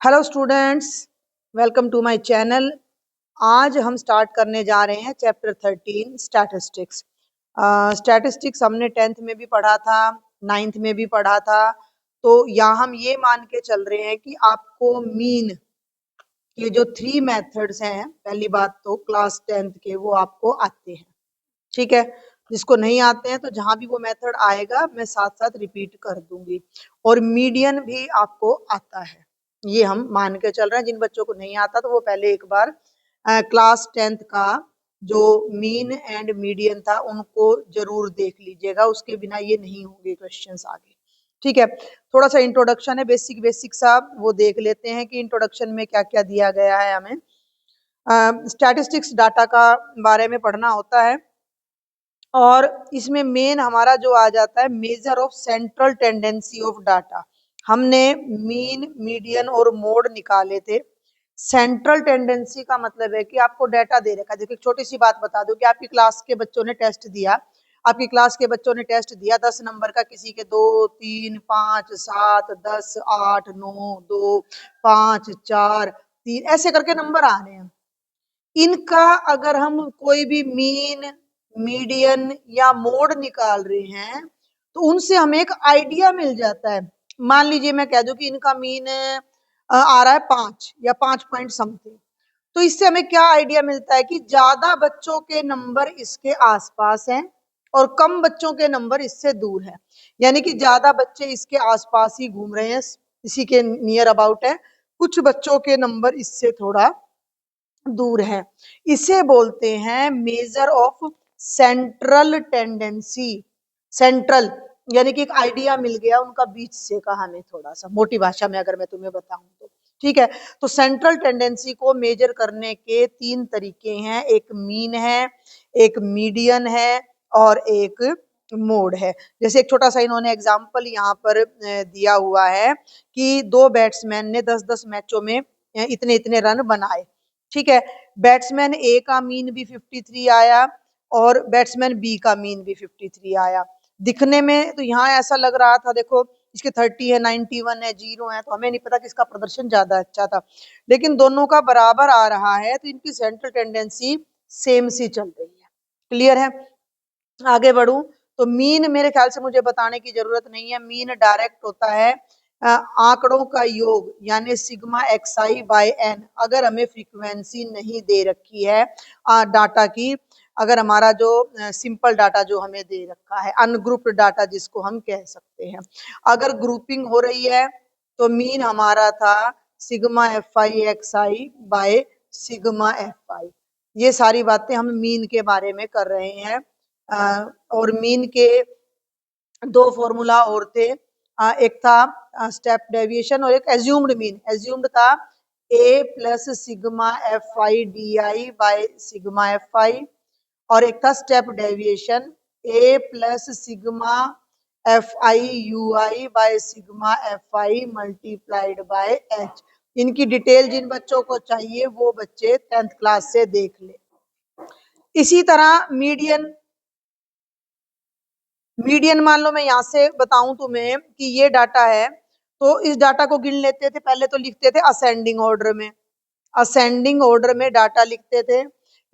Hello students, welcome to my channel. आज हम start करने जा रहे हैं चैप्टर 13 स्टैटिस्टिक्स। स्टैटिस्टिक्स हमने 10th में भी पढ़ा था, 9th में भी पढ़ा था। तो यहाँ हम ये मान के चल रहे हैं कि आपको मीन के जो 3 मेथड्स हैं, पहली बात तो क्लास 10th के वो आपको आते हैं। ठीक है, जिसको नहीं आते हैं तो जहां भी वो मेथड आएगा मैं साथ साथ रिपीट कर दूंगी। और मीडियन भी आपको आता है, ये हम मान के चल रहे हैं। जिन बच्चों को नहीं आता तो वो पहले एक बार क्लास 10th का जो मीन एंड मीडियन था उनको जरूर देख लीजिएगा, उसके बिना ये नहीं होंगे क्वेश्चंस आगे। ठीक है, थोड़ा सा इंट्रोडक्शन है, बेसिक बेसिक सा वो देख लेते हैं कि इंट्रोडक्शन में क्या क्या दिया गया है हमें। स्टैटिस्टिक्स डाटा का बारे में पढ़ना होता है और इसमें मेन हमारा जो आ जाता है measure of central tendency of data. हमने मीन, मीडियन और मोड निकाले थे। सेंट्रल टेंडेंसी का मतलब है कि आपको डाटा दे रखा है। देखिए एक छोटी सी बात बता दूं कि आपकी क्लास के बच्चों ने टेस्ट दिया, आपकी क्लास के बच्चों ने टेस्ट दिया 10 नंबर का, किसी के 2, 3, 5, 7, 10, 8, 9, 2, 5, 4, 3 ऐसे करके नंबर आ रहे हैं। इनका अगर हम कोई भी मीन, मीडियन या मोड निकाल रहे हैं तो उनसे हमें एक आइडिया मिल जाता है। मान लीजिए मैं कह दूं कि इनका मीन आ रहा है 5 या 5 पॉइंट समथिंग, तो इससे हमें क्या आइडिया मिलता है कि ज्यादा बच्चों के नंबर इसके आसपास हैं और कम बच्चों के नंबर इससे दूर है। यानी कि ज्यादा बच्चे इसके आसपास ही घूम रहे हैं, इसी के नियर अबाउट है, कुछ बच्चों के नंबर इससे थोड़ा दूर है। इसे बोलते हैं measure of central tendency. Central यानी कि एक आइडिया मिल गया उनका बीच से का, हमें थोड़ा सा मोटी भाषा में अगर मैं तुम्हें बताऊं तो। ठीक है, तो सेंट्रल टेंडेंसी को मेजर करने के 3 तरीके हैं, एक मीन है, एक मीडियन है और एक मोड है। जैसे एक छोटा सा इन्होंने एग्जाम्पल यहाँ पर दिया हुआ है कि 2 बैट्समैन ने 10-10 मैचों में इतने इतने रन बनाए। ठीक है, बैट्समैन ए का मीन भी 53 आया और बैट्समैन बी का मीन भी 53 आया। दिखने में तो यहाँ ऐसा लग रहा था, देखो इसके 30 है, 91 है, 0 है, तो हमें नहीं पता किसका प्रदर्शन ज्यादा अच्छा था, लेकिन दोनों का बराबर आ रहा है तो इनकी सेंट्रल टेंडेंसी सेम सी चल रही है। क्लियर है? आगे बढ़ूं तो मीन मेरे ख्याल से मुझे बताने की जरूरत नहीं है, मीन डायरेक्ट होता है आंकड़ों का योग, यानी सिग्मा एक्सआई बाय एन। अगर हमें फ्रीक्वेंसी नहीं दे रखी है डाटा की, अगर हमारा जो सिंपल डाटा जो हमें दे रखा है, अनग्रुप्ड डाटा जिसको हम कह सकते हैं, अगर ग्रुपिंग हो रही है तो मीन हमारा था sigma F I x i by sigma F I. ये सारी बातें हम मीन के बारे में कर रहे हैं। और मीन के 2 फॉर्मूला और थे, एक था स्टेप डेविएशन और एक एज्यूम्ड मीन। एज्यूम्ड था A plus sigma F I D I by sigma F I, और एक था step deviation A plus sigma F I U I by sigma F I multiplied by H. इनकी detail जिन बच्चों को चाहिए वो बच्चे 10th क्लास से देख ले। इसी तरह मीडियन, मीडियन मान लो मैं यहाँ से बताऊं तुम्हें कि ये डाटा है, तो इस डाटा को गिन लेते थे। पहले तो लिखते थे असेंडिंग ऑर्डर में, असेंडिंग ऑर्डर में डाटा लिखते थे,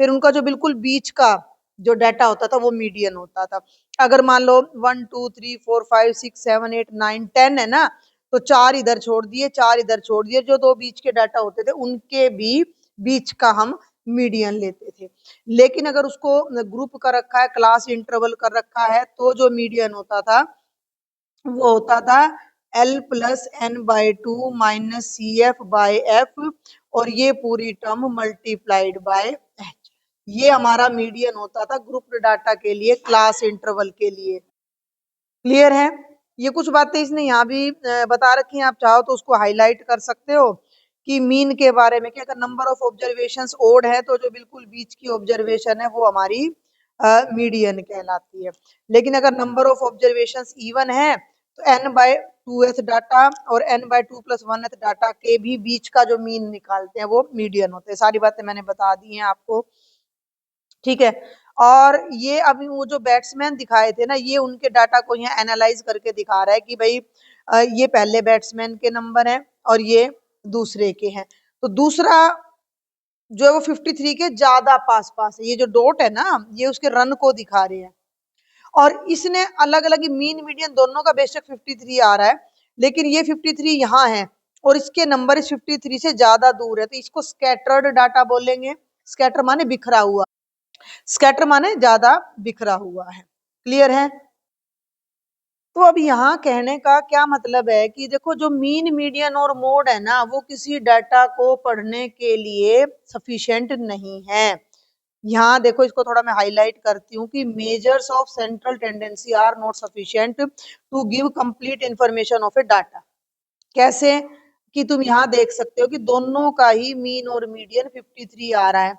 फिर उनका जो बिल्कुल बीच का जो डाटा होता था वो मीडियन होता था। अगर मान लो 1 2 3 4 5 6 7 8 9 10 है ना, तो 4 इधर छोड़ दिए, 4 इधर छोड़ दिए, जो 2 बीच के डाटा होते थे उनके भी बीच का हम मीडियन लेते थे। लेकिन अगर उसको ग्रुप कर रखा है, क्लास इंटरवल कर रखा है, तो जो मीडियन होता था वो होता था L plus N by 2 minus c f by f, और ये पूरी टर्म मल्टीप्लाइड बाय एच। ये हमारा मीडियन होता था ग्रुप डाटा के लिए, क्लास इंटरवल के लिए। क्लियर है? ये कुछ बातें इसने यहाँ भी बता रखी हैं, आप चाहो तो उसको हाईलाइट कर सकते हो कि मीन के बारे में कि अगर नंबर ऑफ ऑब्जर्वेशंस ओड है तो जो बिल्कुल बीच की ऑब्जर्वेशन है वो हमारी मीडियन कहलाती है। लेकिन अगर नंबर ऑफ ऑब्जर्वेशंस इवन है तो n बाय 2th डाटा और n by 2 plus 1th data के भी बीच का जो मीन निकालते हैं वो मीडियन होते हैं। सारी बातें मैंने बता दी हैं आपको। ठीक है, और ये अभी वो जो बैट्समैन दिखाए थे ना, ये उनके डाटा को यहाँ एनालाइज करके दिखा रहा है कि भाई ये पहले बैट्समैन के नंबर हैं और ये दूसरे के हैं। तो दूसरा जो है वो 53 के ज्यादा पास पास है। ये जो डॉट है ना, ये उसके रन को दिखा रहे हैं। और इसने अलग अलग मीन मीडियन दोनों का बेशक 53 आ रहा है, लेकिन ये 53 यहाँ है और इसके नंबर इस 53 से ज्यादा दूर है, तो इसको स्कैटर्ड डाटा बोलेंगे। स्कैटर माने बिखरा हुआ, स्कैटर माने ज्यादा बिखरा हुआ है। क्लियर है? तो अब यहाँ कहने का क्या मतलब है कि देखो, जो मीन मीडियन और मोड है ना, वो किसी डाटा को पढ़ने के लिए सफिशिएंट नहीं है। यहाँ देखो, इसको थोड़ा मैं हाईलाइट करती हूँ कि measures of central tendency are not sufficient to give complete information of a data. कैसे? कि तुम यहाँ देख सकते हो कि दोनों का ही मीन और मीडियन 53 आ रहा है,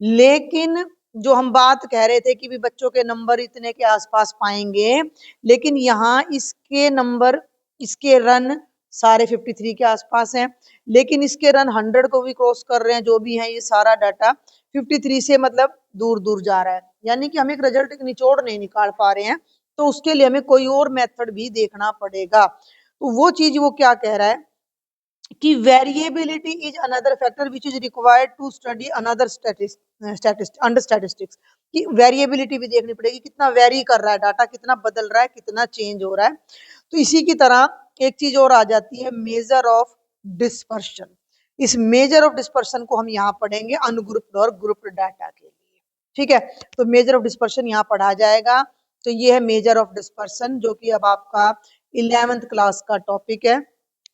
लेकिन जो हम बात कह रहे थे कि भी बच्चों के नंबर इतने के आसपास पाएंगे, लेकिन यहाँ इसके नंबर, इसके रन सारे 53 के आसपास हैं, लेकिन इसके रन 100 को भी क्रॉस कर रहे हैं। जो भी है ये सारा डाटा 53 से मतलब दूर दूर जा रहा है, यानी कि हम एक रिजल्ट एक निचोड़ नहीं निकाल पा रहे हैं। तो उसके लिए हमें कोई और मेथड भी देखना पड़ेगा। तो वो चीज वो क्या कह रहा है कि variability is another factor which is required to study another under statistics. कि वेरिएबिलिटी भी देखनी पड़ेगी, कितना वेरी कर रहा है डाटा, कितना बदल रहा है, कितना चेंज हो रहा है। तो इसी की तरह एक चीज और आ जाती है, मेजर ऑफ डिस्पर्शन। इस मेजर ऑफ डिस्पर्शन को हम यहाँ पढ़ेंगे अनग्रुप्ड और ग्रुप्ड डाटा के लिए। ठीक है, तो मेजर ऑफ डिस्पर्शन यहाँ पढ़ा जाएगा। तो ये है मेजर ऑफ डिस्पर्शन, जो कि अब आपका 11th क्लास का टॉपिक है।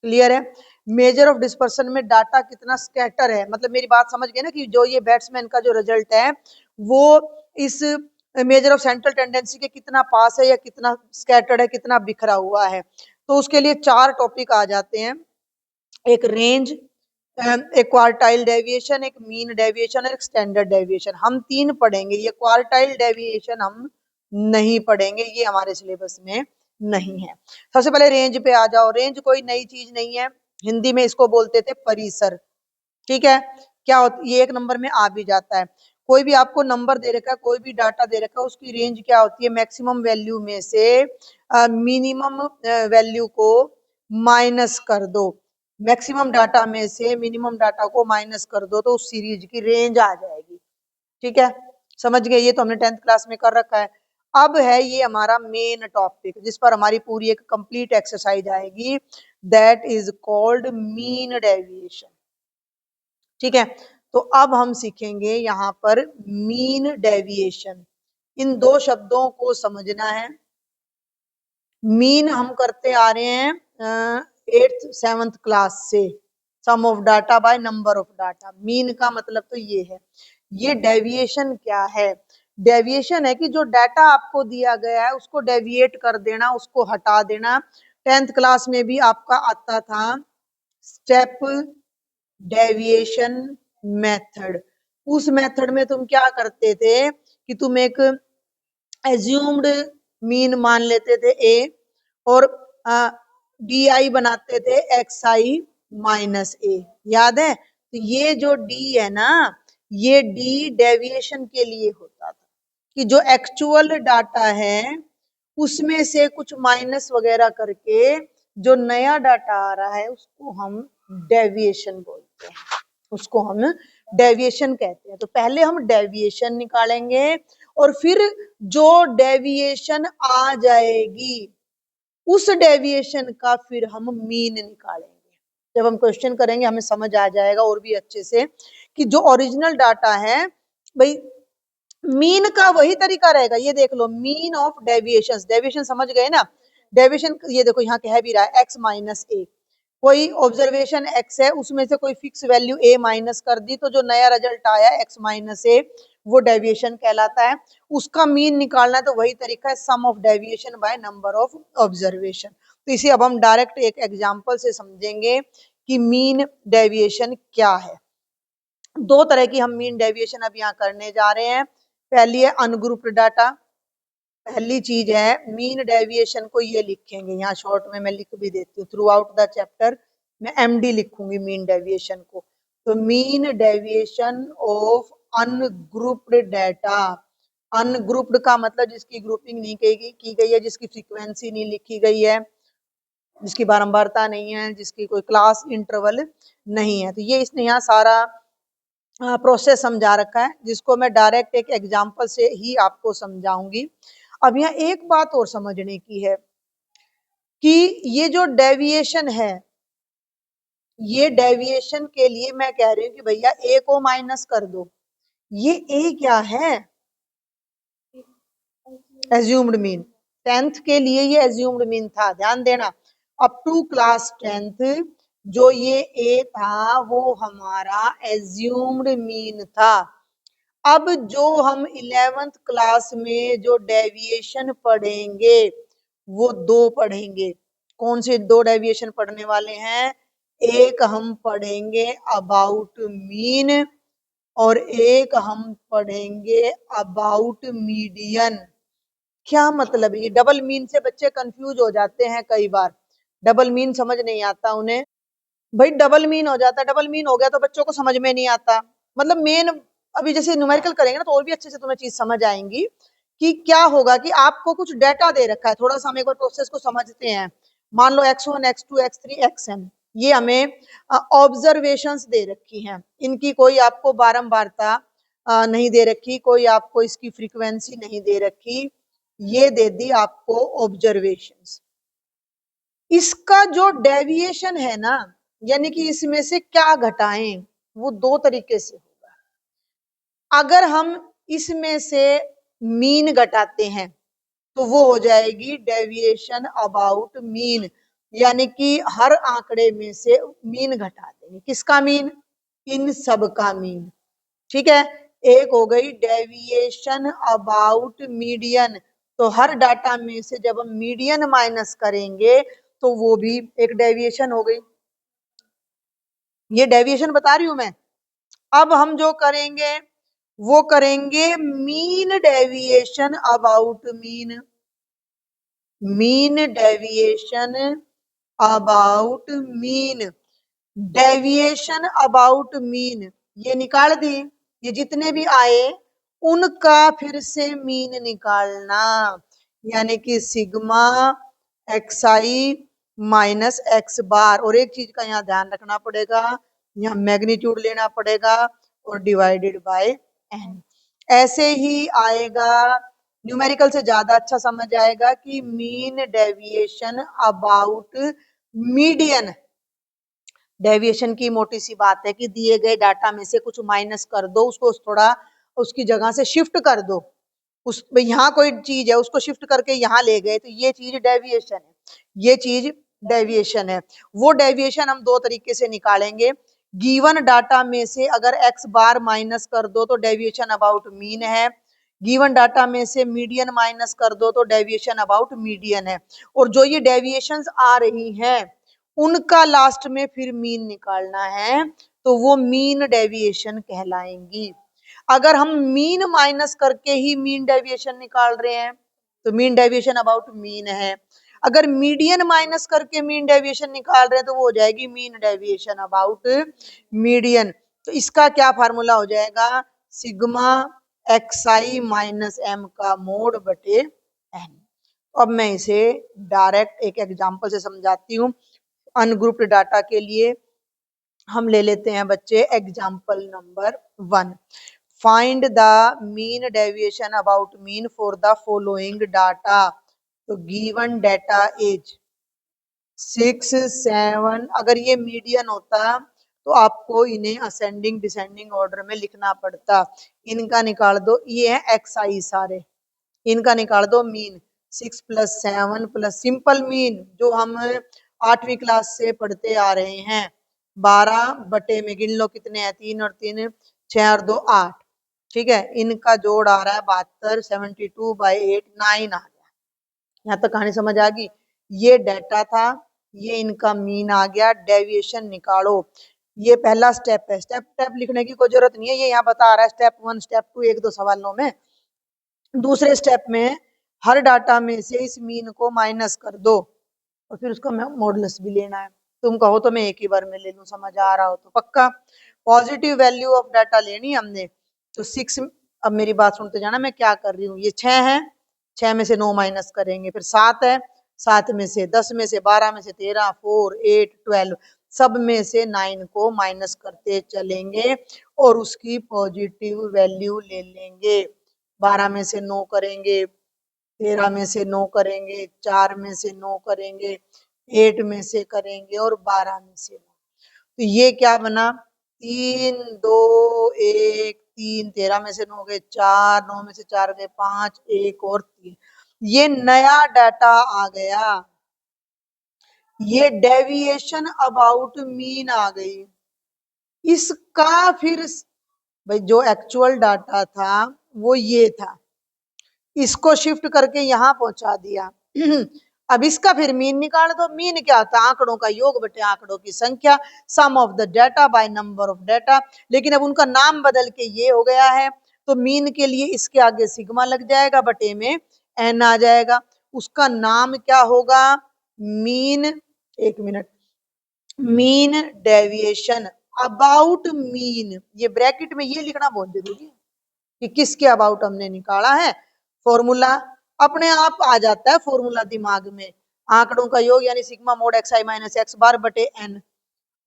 क्लियर है? मेजर ऑफ डिस्पर्शन में डाटा कितना स्कैटर है, मतलब मेरी बात समझ गए ना, कि जो ये बैट्समैन का जो रिजल्ट है वो इस मेजर ऑफ सेंट्रल टेंडेंसी के कितना पास है या कितना स्कैटर्ड है, कितना बिखरा हुआ है। तो उसके लिए 4 टॉपिक आ जाते हैं, एक रेंज, एक क्वार्टाइल डेविएशन, एक मीन डेविएशन और एक स्टैंडर्ड डेविएशन। हम 3 पढ़ेंगे। ये क्वार्टाइल डेविएशन हम नहीं पढ़ेंगे, ये हमारे सिलेबस में नहीं है। सबसे पहले रेंज पे आ जाओ। रेंज कोई नई चीज नहीं है, हिंदी में इसको बोलते थे परिसर। ठीक है, क्या होता, ये 1 नंबर में आ भी जाता है। कोई भी आपको नंबर दे रखा है, कोई भी डाटा दे रखा है, उसकी रेंज क्या होती है? मैक्सिमम वैल्यू में से मिनिमम वैल्यू को माइनस कर दो। मैक्सिमम डाटा में से मिनिमम डाटा को माइनस कर दो तो उस सीरीज की रेंज आ जाएगी। ठीक है, समझ गए? ये तो हमने 10th क्लास में कर रखा है। अब है ये हमारा मेन टॉपिक, जिस पर हमारी पूरी एक कंप्लीट एक्सरसाइज आएगी, that is called mean deviation. ठीक है, तो अब हम सीखेंगे यहाँ पर मीन डेविएशन। इन 2 शब्दों को समझना है। मीन हम करते आ रहे हैं 8th 7th क्लास से, sum of data by number of data. Mean का मतलब तो ये है। ये डेविएशन क्या है? डेविएशन है कि जो डाटा आपको दिया गया है उसको डेविएट कर देना, उसको हटा देना। 10th क्लास में भी आपका आता था स्टेप डेविएशन मेथड। उस मेथड में तुम क्या करते थे कि तुम एक एज्यूम्ड मीन मान लेते थे ए, और डी आई बनाते थे एक्स आई माइनस ए। याद है? तो ये जो डी है ना, ये डी डेविएशन के लिए होता था कि जो एक्चुअल डाटा है उसमें से कुछ माइनस वगैरह करके जो नया डाटा आ रहा है उसको हम डेविएशन बोलते हैं, उसको हम डेविएशन कहते हैं। तो पहले हम डेविएशन निकालेंगे और फिर जो डेविएशन आ जाएगी उस डेविएशन का फिर हम मीन निकालेंगे। जब हम क्वेश्चन करेंगे हमें समझ आ जाएगा और भी अच्छे से कि जो ओरिजिनल डाटा है भाई, मीन का वही तरीका रहेगा। ये देख लो, मीन ऑफ डेविएशन। डेविएशन समझ गए ना? डेविएशन ये देखो यहाँ कह भी रहा है एक्स माइनस ए। कोई ऑब्जर्वेशन एक्स है, उसमें से कोई फिक्स वैल्यू ए माइनस कर दी, तो जो नया रिजल्ट आया एक्स माइनस ए, वो डेविएशन कहलाता है। उसका मीन निकालना है तो वही तरीका है, sum of deviation by number of observation. तो इसे अब हम डायरेक्ट एक एग्जांपल से समझेंगे कि मीन डेविएशन क्या है। 2 तरह की हम मीन डेविएशन अब यहाँ करने जा रहे हैं। पहली है अनग्रुप्ड डाटा। पहली चीज है मीन डेविएशन को ये लिखेंगे, यहाँ शॉर्ट में मैं लिख भी देती हूँ, थ्रू आउट द चैप्टर मैं एमडी लिखूंगी मीन डेविएशन को। तो mean deviation of ungrouped data. Ungrouped का मतलब जिसकी ग्रुपिंग नहीं की गई है, जिसकी फ्रीक्वेंसी नहीं लिखी गई है, जिसकी बारंबारता नहीं है, जिसकी कोई क्लास इंटरवल नहीं है। तो ये इसने यहाँ सारा प्रोसेस समझा रखा है, जिसको मैं डायरेक्ट एक एग्जांपल से ही आपको समझाऊंगी। अब यहाँ एक बात और समझने की है कि ये जो डेविएशन है, ये डेविएशन के लिए मैं कह रही हूँ कि भैया ए को माइनस कर दो। ये ए क्या है? Assumed mean. 10th के लिए ये एज्यूम्ड मीन था, ध्यान देना। अप टू क्लास 10th जो ये ए था वो हमारा एज्यूम्ड मीन था। अब जो हम 11th क्लास में जो डेविएशन पढ़ेंगे वो दो पढ़ेंगे। कौन से दो डेविएशन पढ़ने वाले हैं? एक हम पढ़ेंगे अबाउट मीन और एक हम पढ़ेंगे अबाउट मीडियन। क्या मतलब है? ये डबल मीन से बच्चे कंफ्यूज हो जाते हैं कई बार, डबल मीन समझ नहीं आता उन्हें। भाई डबल मीन हो जाता है, डबल मीन हो गया तो बच्चों को समझ में नहीं आता। मतलब मेन अभी जैसे न्यूमेरिकल करेंगे ना तो और भी अच्छे से तुम्हें चीज समझ आएंगी कि क्या होगा कि आपको कुछ डेटा दे रखा है। थोड़ा सा हम एक बार प्रोसेस को समझते हैं। मान लो x1 x2 x3 xn, ये हमें ऑब्जर्वेशंस दे रखी हैं। इनकी कोई आपको बारंबारता नहीं दे रखी, कोई आपको इसकी फ्रीक्वेंसी नहीं दे रखी, ये दे दी आपको ऑब्जर्वेशंस। इसका जो डेविएशन है ना, यानी कि इसमें से क्या घटाएं, वो दो तरीके से होगा। अगर हम इसमें से मीन घटाते हैं तो वो हो जाएगी डेविएशन अबाउट मीन, यानी कि हर आंकड़े में से मीन घटा देंगे। किसका मीन? इन सब का मीन। ठीक है। एक हो गई डेविएशन अबाउट मीडियन, तो हर डाटा में से जब हम मीडियन माइनस करेंगे तो वो भी एक डेविएशन हो गई। ये डेविएशन बता रही हूं मैं। अब हम जो करेंगे वो करेंगे mean deviation about mean. Mean deviation about mean. Deviation about mean ये निकाल दी। ये जितने भी आए उनका फिर से मीन निकालना, यानी कि सिग्मा xi माइनस एक्स बार। और एक चीज का यहाँ ध्यान रखना पड़ेगा, यहाँ मैग्नीट्यूड लेना पड़ेगा और डिवाइडेड बाय n। ऐसे ही आएगा, न्यूमेरिकल से ज्यादा अच्छा समझ आएगा कि mean deviation about median. Deviation की मोटी सी बात है कि दिए गए डाटा में से कुछ माइनस कर दो, उसको थोड़ा उसकी जगह से शिफ्ट कर दो। उस यहाँ कोई चीज है उसको शिफ्ट करके यहाँ ले गए तो ये चीज डेविएशन है, ये चीज डेविएशन है। वो डेविएशन हम दो तरीके से निकालेंगे। गिवन डाटा में से अगर x बार माइनस कर दो तो डेविएशन अबाउट मीन है। गिवन डाटा में से मीडियन माइनस कर दो तो डेविएशन अबाउट मीडियन है। और जो ये डेविएशंस आ रही हैं उनका लास्ट में फिर मीन निकालना है, तो वो मीन डेविएशन कहलाएंगी। अगर हम मीन माइनस करके ही मीन डेविएशन निकाल रहे हैं तो मीन डेविएशन अबाउट मीन है। अगर मीडियन माइनस करके मीन डेविएशन निकाल रहे हैं तो वो हो जाएगी मीन डेविएशन अबाउट मीडियन। तो इसका क्या फार्मूला हो जाएगा? सिग्मा xi माइनस m का मोड बटे n। अब मैं इसे डायरेक्ट एक एग्जांपल से समझाती हूँ। अनग्रुप्ड डाटा के लिए हम ले लेते हैं बच्चे example number 1। Find the mean deviation about mean for the following data. तो गिवन डाटा इज 6 7। अगर ये मीडियन होता तो आपको इन्हें असेंडिंग डिसेंडिंग ऑर्डर में लिखना पड़ता। इनका निकाल दो, ये है एक्स सारे, इनका निकाल दो मीन। 6 + 7 प्लस सिंपल मीन जो हम 8वीं क्लास से पढ़ते आ रहे हैं। 12 बटे में गिन लो कितने हैं, 3 और 3 6 और 2 8। ठीक है, इनका जोड़ आ रहा है 72, 72/8 9 आ गया। यहाँ तक कहानी समझ आ गई। ये डेटा था, ये इनका मीन आ गया। डेविएशन निकालो, ये पहला स्टेप है। स्टेप स्टेप लिखने की कोई जरूरत नहीं है, ये यहाँ बता रहा है स्टेप 1 स्टेप 2 1 2 सवालों में। दूसरे स्टेप में हर डाटा में से इस मीन को माइनस कर दो और फिर उसका मॉडुलस भी लेना है। तुम कहो तो मैं एक ही बार में ले लूं, समझ आ रहा हो तो पक्का। पॉजिटिव वैल्यू ऑफ डाटा लेनी हमने, तो 6। अब मेरी बात सुनते जाना, मैं क्या कर रही हूँ। ये 6 है, 6 में से 9 माइनस करेंगे, फिर 7 है, 7 में से 10 में से 12 में से 13 4 8 12 सब में से 9 को माइनस करते चलेंगे और उसकी पॉजिटिव वैल्यू ले लेंगे। 12 में से 9 करेंगे, 13 में से 9 करेंगे, 4 में से 9 करेंगे, 8 में से करेंगे और 12 में से 9। तो ये क्या बना 3 2 1 3, 13 में से 9 गए 4, 9 में से 4 गए 5, 1 और 3। ये नया डाटा आ गया, ये डेविएशन अबाउट मीन आ गई। इसका फिर भाई जो एक्चुअल डाटा था वो ये था, इसको शिफ्ट करके यहाँ पहुंचा दिया। अब इसका फिर मीन निकाल दो। मीन क्या होता है? आंकड़ों का योग बटे आंकड़ों की संख्या, sum of the data by number of data. लेकिन अब उनका नाम बदल के ये हो गया है, तो मीन के लिए इसके आगे सिग्मा लग जाएगा, बटे में एन आ जाएगा। उसका नाम क्या होगा? मीन, एक minute, mean deviation about mean. ये ब्रैकेट में ये लिखना बहुत जरूरी है कि किसके अबाउट हमने निकाला है। फॉर्मूला अपने आप आ जाता है, फॉर्मूला दिमाग में, आंकड़ों का योग यानी सिग्मा मोड एक्स आई माइनस एक्स बार बटे एन।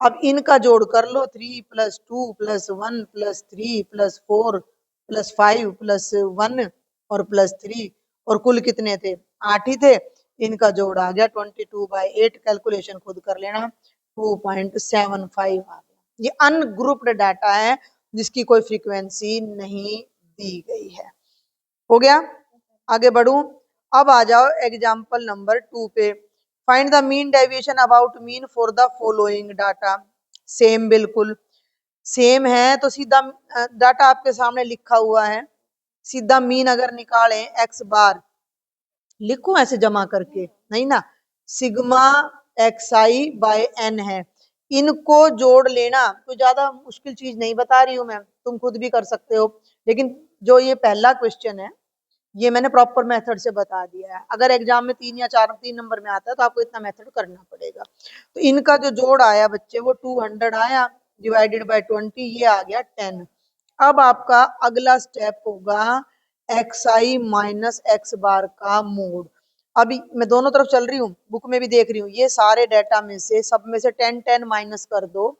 अब इनका जोड़ कर लो, 3 + 2 + 1 + 3 + 4 + 5 + 1 और +3, और कुल कितने थे? 8 ही थे। इनका जोड़ आ गया 22/8, कैलकुलेशन खुद कर लेना, 2.75 आ गया। ये अनग्रुप्ड डाटा है जिसकी कोई फ्रीक्वेंसी नहीं दी गई है। हो गया? आगे बढ़ूं। अब आ जाओ एग्जाम्पल नंबर 2 पे। Find the mean deviation about mean for the following data. Same, बिल्कुल सेम है, तो सीधा डाटा आपके सामने लिखा हुआ है, सीधा मीन अगर निकालें एक्स बार, लिखो ऐसे जमा करके, नहीं ना, sigma x i bye N है। इनको जोड़ लेना कोई ज्यादा मुश्किल चीज नहीं बता रही हूं मैं, तुम खुद भी कर सकते हो। लेकिन जो ये पहला क्वेश्चन है ये मैंने प्रॉपर मेथड से बता दिया है। अगर एग्जाम में 3 या 4 3 नंबर में आता है तो आपको इतना मेथड करना पड़ेगा। तो इनका जो जोड़ आया बच्चे वो 200 आया, डिवाइडेड बाय 20, ये आ गया 10। अब आपका अगला स्टेप होगा एक्स आई माइनस एक्स बार का मोड। अभी मैं दोनों तरफ चल रही हूँ, बुक में भी देख रही हूँ, ये सारे डाटा में से सब में से 10 10 माइनस कर दो,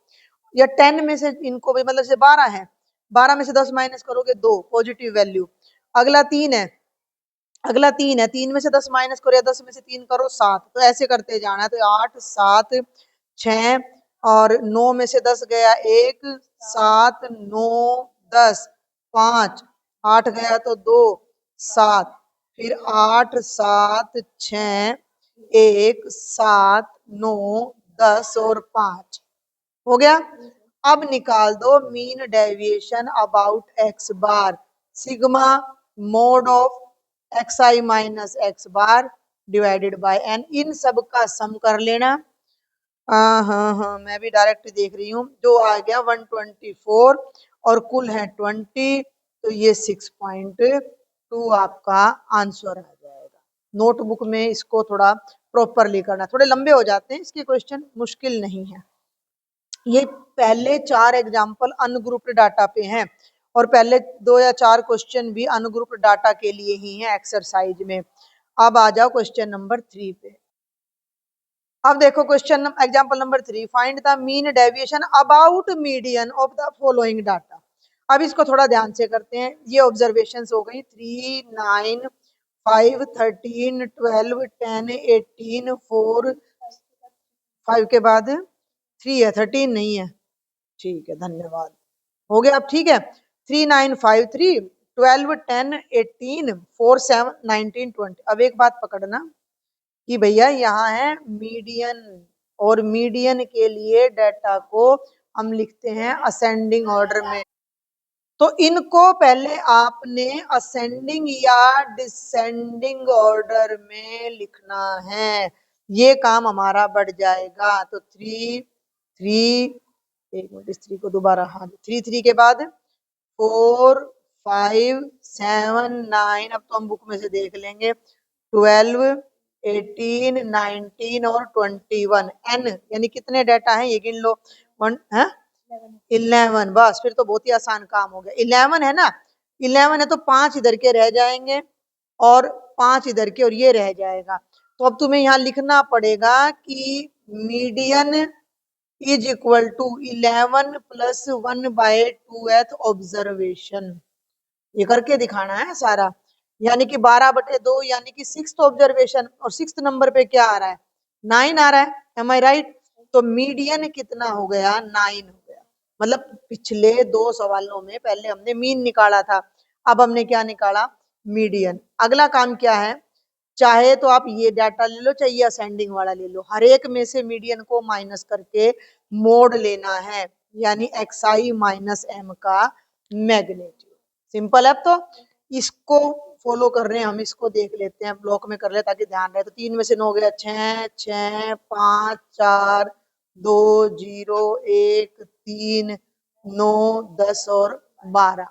या 10 में से इनको भी, मतलब से 12 है, 12 में से 10 माइनस करोगे 2 पॉजिटिव वैल्यू। अगला 3 है, अगला 3 है, 3 में से 10 माइनस करो या 10 में से 3 करो 7, तो ऐसे करते जाना है। तो 8 7 6 और 9 में से 10 गया 1, 7 9 10 5, 8 गया तो 2 7, फिर 8 7 6 1 7 9 10 और 5 हो गया। अब निकाल दो mean deviation about X bar, sigma mod of X I minus X bar divided by N. इन सब का सम कर लेना। हाँ, मैं भी डायरेक्ट देख रही हूँ, जो आ गया 124 और कुल है 20, तो ये 6.2 आपका आंसर आ जाएगा। नोटबुक में इसको थोड़ा प्रॉपरली करना, थोड़े लंबे हो जाते हैं इसके क्वेश्चन, मुश्किल नहीं है। ये पहले 4 एग्जाम्पल अनग्रुप्ड डाटा पे हैं और पहले 2 या 4 क्वेश्चन भी अनग्रुप्ड डाटा के लिए ही हैं एक्सरसाइज में। अब आ जाओ क्वेश्चन नंबर 3 पे। अब देखो question example number 3, find the mean deviation about median of the following data. अब इसको थोड़ा ध्यान से करते हैं। ये ऑब्जर्वेशंस हो गई 3 9 5 13 12 10 18 4, 5 के बाद 3 है, 13 नहीं है। ठीक है, धन्यवाद, हो गया। अब ठीक है, 3 9 5 3 12 10 18 4 7 19 20। अब एक बात पकड़ना कि भैया यहाँ है मीडियन, और मीडियन के लिए डाटा को हम लिखते हैं असेंडिंग ऑर्डर में। तो इनको पहले आपने असेंडिंग या डिसेंडिंग ऑर्डर में लिखना है, ये काम हमारा बढ़ जाएगा। तो 3 3, एक मिनट इस 3 को दोबारा, हाँ 3 3 के बाद 4 5 7 9, अब तो हम बुक में से देख लेंगे, 12 18 19 और 21। एन यानी कितने डाटा हैं ये गिन लो, 1 है 11। बस फिर तो बहुत ही आसान काम हो गया। 11 है ना, 11 है तो 5 इधर के रह जाएंगे और 5 इधर के, और ये रह जाएगा। तो अब तुम्हें यहाँ लिखना पड़ेगा कि median is equal to 11 plus 1/2th observation. ये करके दिखाना है सारा, यानी कि 12/2 यानी कि 6th ऑब्जर्वेशन, और 6th नंबर पे क्या आ रहा है, 9 आ रहा है। एम आई राइट? तो मीडियन कितना हो गया, 9 हो गया। मतलब पिछले 2 सवालों में पहले हमने मीन निकाला था, अब हमने क्या निकाला, मीडियन। अगला काम क्या है, चाहे तो आप ये डाटा ले लो, चाहे असेंडिंग वाला ले लो, हर एक में से मीडियन को माइनस करके मोड लेना है, यानी xi माइनस m का मैग्नीट्यूड। सिंपल है। तो इसको फॉलो कर रहे हैं हम, इसको देख लेते हैं, ब्लॉक में कर ले ताकि ध्यान रहे। तो 3 में से 9 गया, 6 6 5 4 2 0 1 3 9 10 और 12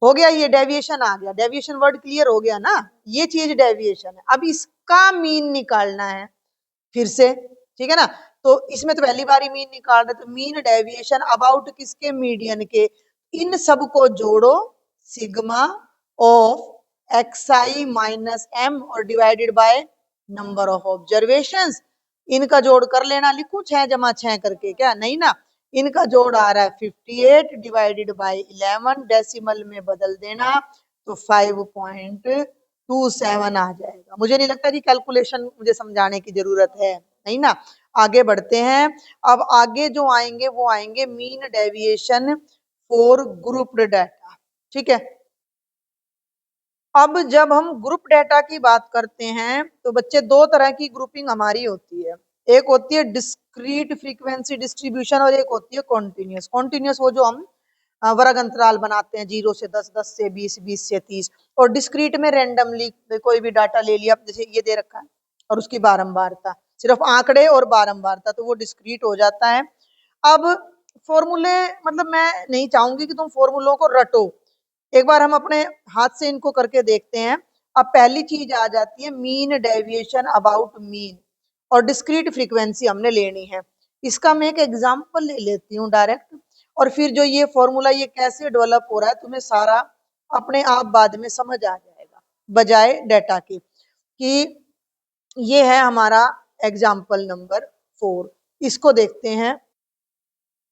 हो गया। ये डेविएशन आ गया, डेविएशन वर्ड क्लियर हो गया ना, ये चीज डेविएशन है। अब इसका मीन निकालना है फिर से, ठीक है ना। तो इसमें तो पहली बार ही मीन निकाल रहे, तो मीन डेविएशन अबाउट किसके, मीडियन के। इन सब को जोड़ो, sigma of xi minus m और divided by number of observations. इनका जोड़ कर लेना, लिखूं 6 जमा 6 करके, क्या नहीं ना। इनका जोड़ आ रहा है 58 डिवाइडेड बाय 11, डेसिमल में बदल देना तो 5.27 आ जाएगा। मुझे नहीं लगता कि कैलकुलेशन मुझे समझाने की जरूरत है, नहीं ना। आगे बढ़ते हैं। अब आगे जो आएंगे वो आएंगे mean deviation for grouped data, ठीक है। अब जब हम ग्रुप डाटा की बात करते हैं तो बच्चे दो तरह की ग्रुपिंग हमारी होती है, एक होती है डिस्क्रीट फ्रीक्वेंसी डिस्ट्रीब्यूशन और एक होती है कॉन्टिन्यूस। कॉन्टिन्यूस वो जो हम वर्ग अंतराल बनाते हैं 0 से 10, 10 से 20, 20 से 30, और डिस्क्रीट में रेंडमली कोई भी डाटा ले लिया, जैसे ये दे रखा है और उसकी बारंबारता, सिर्फ आंकड़े और बारंबारता, तो वो डिस्क्रीट हो जाता है। अब फॉर्मूले, मतलब मैं नहीं चाहूंगी कि तुम फॉर्मूलों को रटो, एक बार हम अपने हाथ से इनको करके देखते हैं। अब पहली चीज आ जाती है मीन डेविएशन अबाउट मीन, और डिस्क्रीट फ्रीक्वेंसी हमने लेनी है। इसका मैं एक एग्जांपल ले लेती हूँ डायरेक्ट, और फिर जो ये फॉर्मूला ये कैसे डेवलप हो रहा है तुम्हें सारा अपने आप बाद में समझ आ जाएगा, बजाय डेटा के। कि ये है हमारा एग्जाम्पल नंबर 4, इसको देखते हैं।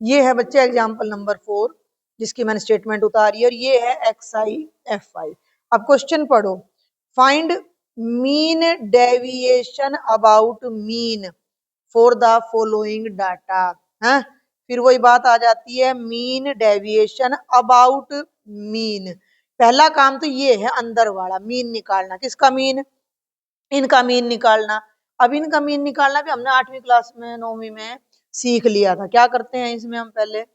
ये है बच्चे एग्जाम्पल नंबर 4 जिसकी मैंने स्टेटमेंट उतारी है, और ये है xi fi। अब क्वेश्चन पढ़ो, find mean deviation about mean for the following data. है, फिर वही बात आ जाती है, मीन डेविएशन अबाउट मीन। पहला काम तो ये है अंदर वाला मीन निकालना, किसका मीन, इनका मीन निकालना। अब इनका मीन निकालना भी हमने 8वीं क्लास में 9वीं में सीख लिया था, क्या करते हैं इसमें हम पहले,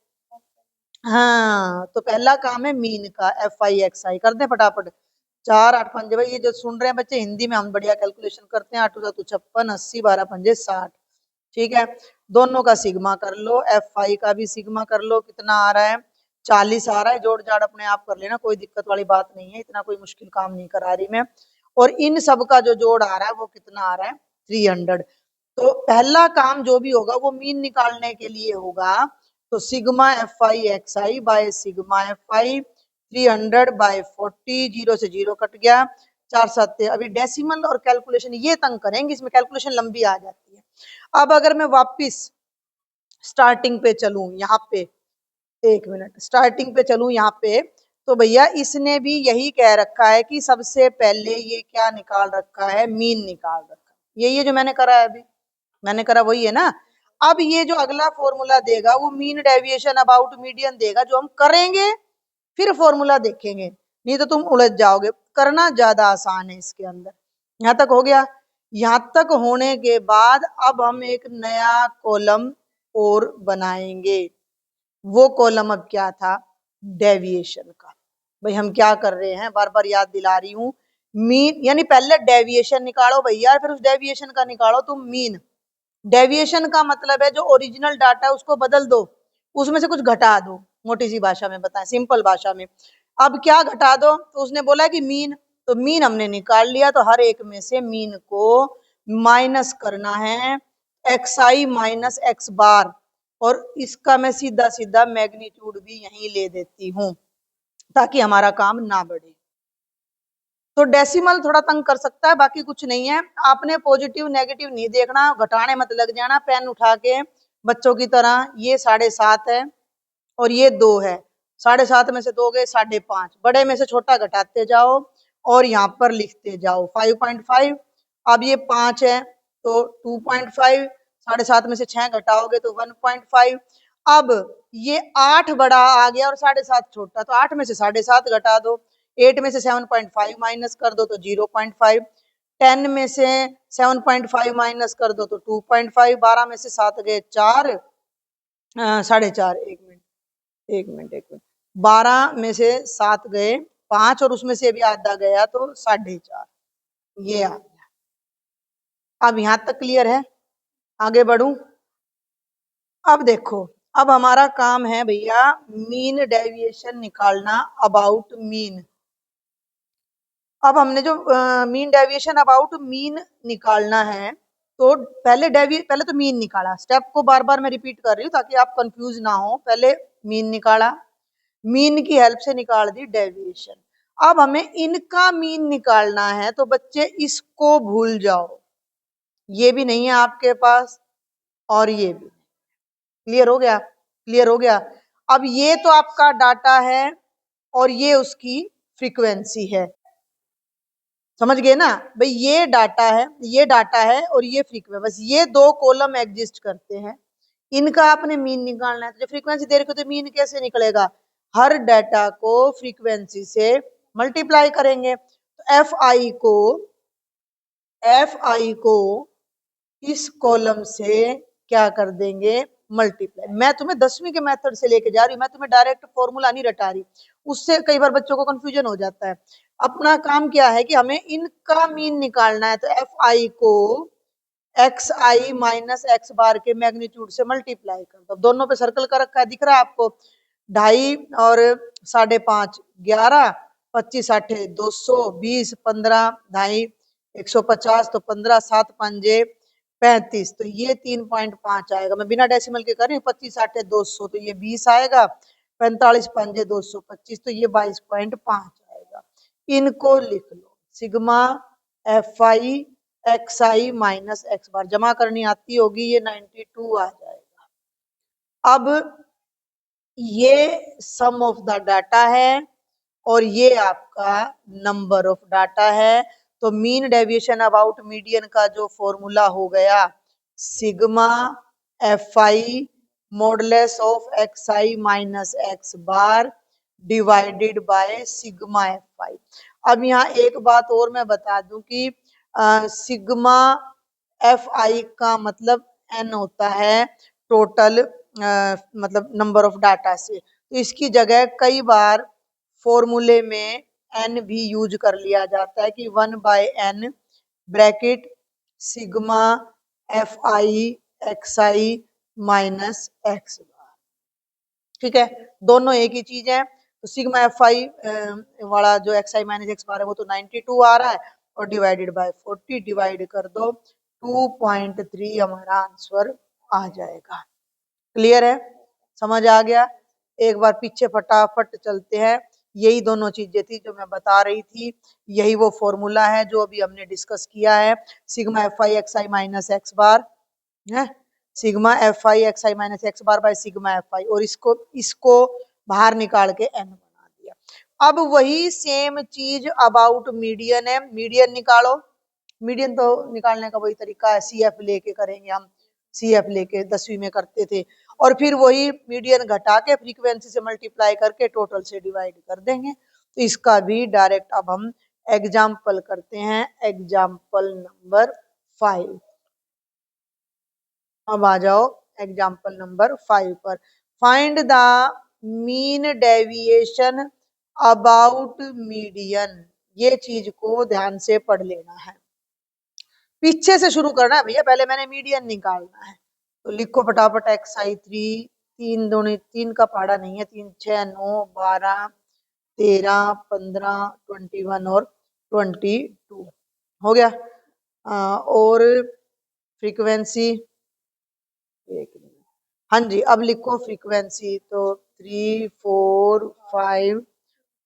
हाँ, तो पहला काम है मीन का, FI XI कर दे फटाफट। 4 8 5, भाई ये जो सुन रहे हैं बच्चे हिंदी में हम बढ़िया कैलकुलेशन करते हैं, 8 2 56, 80 12 5 60, ठीक है। दोनों का सिग्मा कर लो, FI का भी सिग्मा कर लो, कितना आ रहा है, 40 आ रहा है। जोड़ जाड़ अपने आप कर लेना, कोई दिक्कत वाली बात नहीं है, इतना कोई मुश्किल काम नहीं करा रही मैं। और इन सब का जो जोड़ आ रहा है वो कितना आ रहा है, 300। तो पहला काम जो भी होगा वो मीन निकालने के लिए होगा, तो sigma FI XI by sigma FI 300/40, 0 से 0 कट गया, 4 7। अभी डेसिमल और कैलकुलेशन ये तंग करेंगे, इसमें कैलकुलेशन लंबी आ जाती है। अब अगर मैं वापिस स्टार्टिंग पे चलूं, यहाँ पे 1 मिनट, स्टार्टिंग पे चलूं यहाँ पे, तो भैया इसने भी यही कह रखा है कि सबसे पहले ये क्या निकाल रखा है, मीन निकाल रखा है। ये जो मैंने करा है, अभी मैंने करा वही है ना। अब ये जो अगला फॉर्मूला देगा वो मीन डेविएशन अबाउट मीडियन देगा, जो हम करेंगे फिर फॉर्मूला देखेंगे, नहीं तो तुम उलझ जाओगे। करना ज्यादा आसान है इसके अंदर। यहाँ तक हो गया। यहाँ तक होने के बाद अब हम एक नया कॉलम और बनाएंगे। वो कॉलम अब क्या था, डेविएशन का। भाई हम क्या कर रहे हैं, बार बार याद दिला रही हूँ, मीन यानी पहले डेविएशन निकालो भैया, फिर उस डेविएशन का निकालो तुम मीन। डेविएशन का मतलब है जो ओरिजिनल डाटा है उसको बदल दो, उसमें से कुछ घटा दो, मोटी सी भाषा में बताएं, सिंपल भाषा में। अब क्या घटा दो, तो उसने बोला कि मीन, तो मीन हमने निकाल लिया, तो हर एक में से मीन को माइनस करना है, XI माइनस X बार, और इसका मैं सीधा सीधा मैग्नीट्यूड भी यहीं ले देती हूँ ताकि हमारा काम ना बढ़े। तो डेसिमल थोड़ा तंग कर सकता है, बाकी कुछ नहीं है। आपने पॉजिटिव नेगेटिव नहीं देखना, घटाने मत लग जाना पेन उठा के बच्चों की तरह। ये 7.5 है और ये 2 है। 7.5 में से 2 गए 5.5, बड़े में से छोटा घटाते जाओ और यहाँ पर लिखते जाओ 5.5। अब ये 5 है तो 2.5, 7.5 में से 6 घटाओगे तो 1.5। अब ये 8 बड़ा आ गया और 7.5 छोटा, तो 8 में से 7.5 घटा दो। 8 में से 7.5 माइनस कर दो तो 0.5। 10 में से 7.5 माइनस कर दो तो 2.5। 12 में से 7 गए 4, 4.5। एक मिनट 12 में से 7 गए 5 और उसमें से भी आधा गया तो 4.5। ये आ गया। अब यहां तक क्लियर है? आगे बढ़ूं? अब देखो, अब हमारा काम है भैया मीन डेविएशन निकालना, अबाउट मीन। अब हमने जो मीन डेविएशन अबाउट मीन निकालना है, तो पहले तो मीन निकाला। स्टेप को बार बार मैं रिपीट कर रही हूँ ताकि आप कंफ्यूज ना हो। पहले मीन निकाला, मीन की हेल्प से निकाल दी डेविएशन। अब हमें इनका मीन निकालना है, तो बच्चे इसको भूल जाओ, ये भी नहीं है आपके पास और ये भी। क्लियर हो गया? क्लियर हो गया? अब ये तो आपका डाटा है और ये उसकी फ्रीक्वेंसी है। समझ गए ना भाई? ये डाटा है, ये डाटा है और ये फ्रीक्वेंसी, बस ये 2 कॉलम एग्जिस्ट करते हैं। इनका आपने मीन निकालना है। तो जब फ्रीक्वेंसी दे रखी तो मीन कैसे निकलेगा? हर डाटा को फ्रीक्वेंसी से मल्टीप्लाई करेंगे। तो एफ आई को इस कॉलम से क्या कर देंगे? मल्टीप्लाई। मैं तुम्हें 10वीं के मेथड से लेके जा रही हूँ, मैं तुम्हें डायरेक्ट फॉर्मूला नहीं रटा रही, उससे कई बार बच्चों को कंफ्यूजन हो जाता है। अपना काम क्या है कि हमें इनका मीन निकालना है। तो एफ आई को एक्स आई माइनस एक्स बार के मैग्नीट्यूड से मल्टीप्लाई कर दो। दोनों पे सर्कल कर रखा है, दिख रहा है आपको? 2.5 और 5.5 11, 25 8 200, 20 15, 2.5 150, तो 15 7 5 35, तो ये 3.5 आएगा। मैं बिना डेसिमल के कर रही हूँ। 25 8 200, तो ये 20 आएगा। 45 5 225, तो ये 22.5 आएगा। इनको लिख लो, sigma F I x I minus X bar. जमा करनी आती होगी, ये 92 आ जाएगा। अब ये सम ऑफ द डाटा है और ये आपका नंबर ऑफ डाटा है। तो मीन डेविएशन अबाउट मीडियन का जो फॉर्मूला हो गया, sigma F I modulus of X I minus X bar divided bye sigma F I. अब यहाँ एक बात और मैं बता दूं कि सिग्मा एफ आई का मतलब एन होता है टोटल, मतलब नंबर ऑफ डाटा से। तो इसकी जगह कई बार फॉर्मूले में एन भी यूज कर लिया जाता है कि 1/n bracket sigma F I x I minus x. ठीक है, दोनों एक ही चीज है। तो सिग्मा एफ आई वाला जो एक्स आई माइनस एक्स बार है वो तो 92 आ रहा है और डिवाइडेड बाय 40 डिवाइड कर दो 2.3 हमारा आंसर आ जाएगा। क्लियर है? समझ आ गया? एक बार पीछे फटाफट चलते हैं। यही दोनों चीजें थी जो मैं बता रही थी, यही वो फॉर्मूला है जो अभी हमने डिस्कस किया है। Sigma F I x I minus X bar है, sigma F I x I minus X bar by sigma F I, और इसको इसको बाहर निकाल के एन बना दिया। अब वही सेम चीज अबाउट मीडियन है। मीडियन निकालो। मीडियन तो निकालने का वही तरीका है, सी एफ लेके करेंगे हम। सी एफ लेके 10वीं में करते थे, और फिर वही मीडियन घटा के फ्रीक्वेंसी से मल्टीप्लाई करके टोटल से डिवाइड कर देंगे। तो इसका भी डायरेक्ट अब हम एग्जाम्पल करते हैं, एग्जाम्पल नंबर 5। अब आ जाओ एग्जाम्पल नंबर 5 पर। Find the mean deviation about median. ये चीज को ध्यान से पढ़ लेना है, पीछे से शुरू करना है भैया। पहले मैंने मीडियन निकालना है, तो लिखो फटाफट एक्स आई 3, 3 दूनी 3 का पहाड़ा नहीं है, 3 6 9 12 13 15 21 और 22 हो गया। और फ्रीक्वेंसी, एक मिनट, हाँ जी, अब लिखो फ्रीक्वेंसी। तो 3 4 5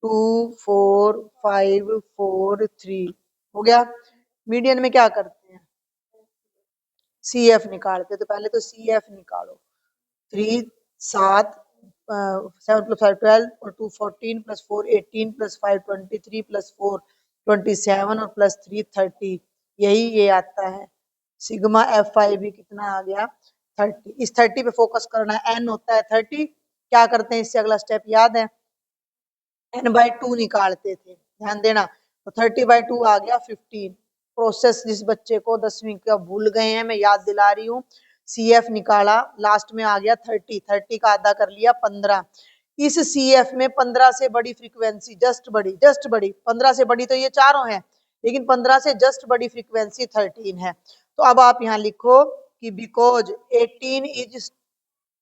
2 4 5 4 3 हो गया। मीडियन में क्या करते हैं, सी एफ निकालते हैं। तो पहले तो सी एफ निकालो। 3 7 7 प्लस 5 12 और 2 14 प्लस 4 18 प्लस 5 23 प्लस 4 27 और प्लस 3 30, यही ये आता है। सिग्मा एफ आई भी कितना आ गया 30। इस 30 पे फोकस करना है, एन होता है 30। क्या करते हैं इससे, अगला स्टेप याद है, एन बाई 2 निकालते थे, ध्यान देना। तो 30/2 आ गया 15। प्रोसेस जिस बच्चे को 10वीं का भूल गए हैं मैं याद दिला रही हूँ। सी एफ निकाला, लास्ट में आ गया 30, 30 का आधा कर लिया 15। इस सी एफ में 15 से बड़ी फ्रीक्वेंसी, जस्ट बड़ी 15 से बड़ी तो ये चारों है, लेकिन 15 से जस्ट बड़ी फ्रीक्वेंसी 13 है। तो अब आप यहाँ लिखो कि बिकॉज 18 इज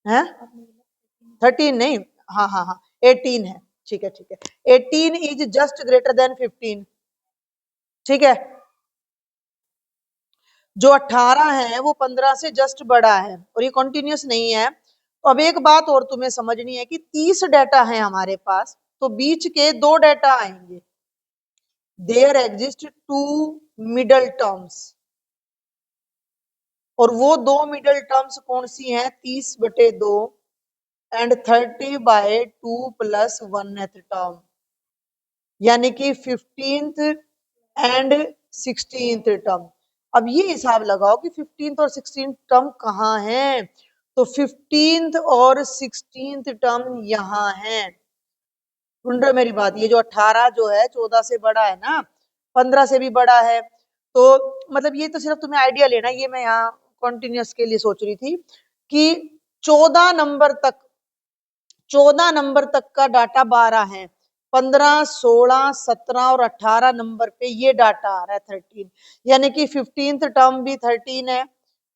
है 13 नहीं, हाँ हाँ हाँ 18 है, ठीक है ठीक है। 18 इज जस्ट ग्रेटर देन 15, ठीक है। जो 18 है वो 15 से जस्ट बड़ा है और ये कॉन्टिन्यूस नहीं है। तो अब एक बात और तुम्हें समझनी है कि 30 डाटा है हमारे पास, तो बीच के 2 डाटा आएंगे। देयर एग्जिस्ट 2 मिडल टर्म्स, और वो 2 मिडल टर्म्स कौन सी हैं, 30/2 एंड 30/2 प्लस 1th टर्म, यानी कि 15th एंड 16th टर्म। अब ये हिसाब लगाओ कि 15th और 16th टर्म कहाँ है। तो 15th और 16th टर्म यहाँ है। सुन रहे मेरी बात, ये जो 18 जो है 14 से बड़ा है ना, 15 से भी बड़ा है। तो मतलब ये तो सिर्फ तुम्हें आइडिया लेना, ये मैं यहाँ कॉन्टिन्यूस के लिए सोच रही थी कि 14 नंबर तक, 14 नंबर तक का डाटा 12 है, 15 16 17 और 18 नंबर पे ये डाटा आ रहा है 13, यानी कि 15th टर्म भी 13 है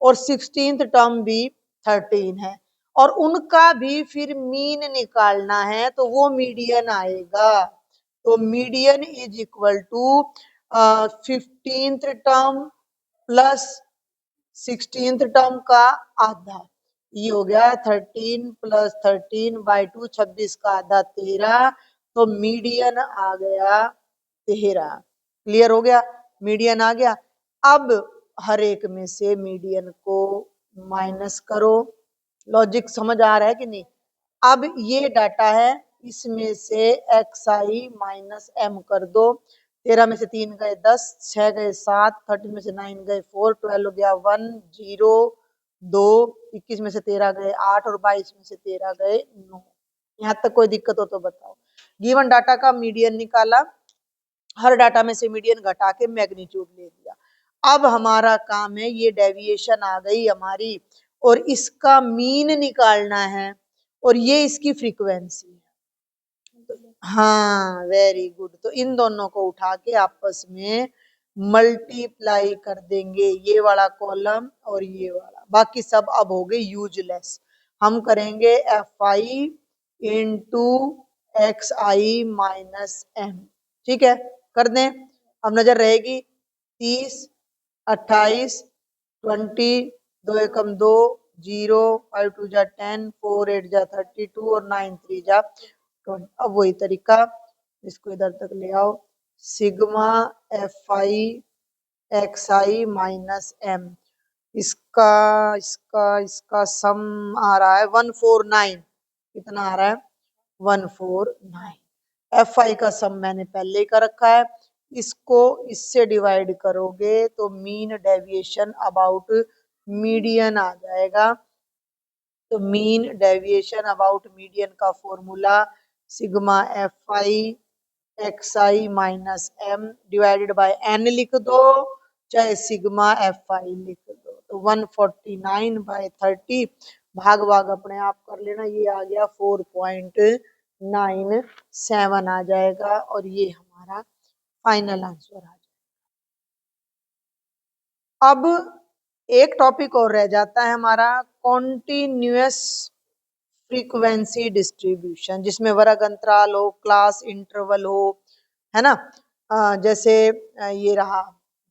और 16th टर्म भी 13 है, और उनका भी फिर मीन निकालना है, तो वो मीडियन आएगा। तो median is equal to 15th term plus 16th term का आधा, ये हो गया 13 प्लस 13/2, 26 का आधा 13, तो मीडियन आ गया 13। क्लियर हो गया, मीडियन आ गया। अब हर एक में से मीडियन को माइनस करो। लॉजिक समझ आ रहा है कि नहीं। अब ये डाटा है, इसमें से एक्स आई माइनस एम कर दो। 13 में से 3 गए 10, 6 गए 7, 13 में से 9 गए 4, 12 हो गया 1 0 2, 21 में से 13 गए 8 और 22 में से 13 गए 9। यहाँ तक कोई दिक्कत हो तो बताओ। गिवन डाटा का मीडियन निकाला, हर डाटा में से मीडियन घटा के मैग्नीट्यूड ले लिया। अब हमारा काम है, ये डेविएशन आ गई हमारी और इसका मीन निकालना है, और ये इसकी फ्रीक्वेंसी है। हाँ वेरी गुड। तो इन दोनों को उठा के आपस में मल्टीप्लाई कर देंगे, ये वाला कॉलम और ये वाला, बाकी सब अब हो गए यूजलेस। हम करेंगे f i into x I minus m, ठीक है कर दें। अब नजर रहेगी 30 28 20, 2 एकम 2 0, 5 2 जा 10, 4 8 जा 32 और 9 3 जा 20। अब वही तरीका, इसको इधर तक ले आओ। Sigma F I x I minus m, इसका इसका इसका सम आ रहा है 149। कितना आ रहा है 149। एफ आई का सम मैंने पहले ही कर रखा है, इसको इससे डिवाइड करोगे तो मीन डेविएशन अबाउट मीडियन आ जाएगा। तो मीन डेविएशन अबाउट मीडियन का formula sigma F I x I minus m divided by n लिख दो, चाहे सिग्मा एफ आई लिख दो। तो 149/30 भाग भाग अपने आप कर लेना, ये आ गया 4.97 आ जाएगा, और ये हमारा फाइनल आंसर आ जाएगा। अब एक टॉपिक और रह जाता है हमारा, कॉन्टिन्यूअस फ्रीक्वेंसी डिस्ट्रीब्यूशन, जिसमें वर्ग अंतराल हो, क्लास इंटरवल हो, है ना। जैसे ये रहा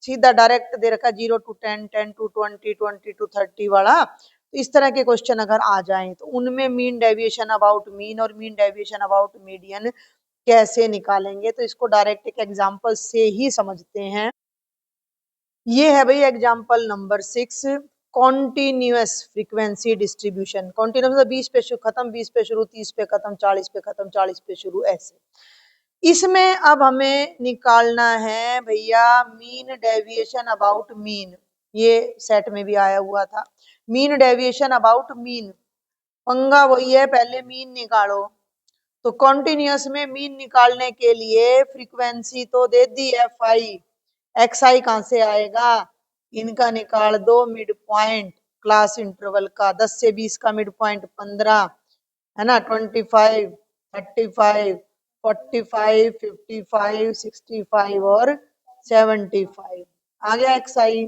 सीधा डायरेक्ट दे रखा 0 to 10, 10 to 20, 20 to 30 वाला। तो इस तरह के क्वेश्चन अगर आ जाएं तो उनमें मीन डेविएशन अबाउट मीन और मीन डेविएशन अबाउट मीडियन कैसे निकालेंगे, तो इसको डायरेक्ट एक एग्जांपल से ही समझते हैं। ये है भाई example number 6, continuous frequency distribution. Continuous मतलब 20 पे खत्म, 20 पे शुरू, 30 पे खत्म, 40 पे खत्म, 40 पे शुरू, ऐसे। इसमें अब हमें निकालना है भैया मीन डेविएशन अबाउट मीन। ये सेट में भी आया हुआ था, मीन डेविएशन अबाउट मीन। पंगा वही है, पहले मीन निकालो। तो कॉन्टिन्यूअस में मीन निकालने के लिए फ्रीक्वेंसी तो दे दी एफ आई, एक्स आई कहां से आएगा, इनका निकाल दो मिड पॉइंट क्लास इंटरवल का। 10 से 20 का मिड पॉइंट 15 है ना, 25, 35, 45, 55, 65 और 75। आ गया एक्स आई,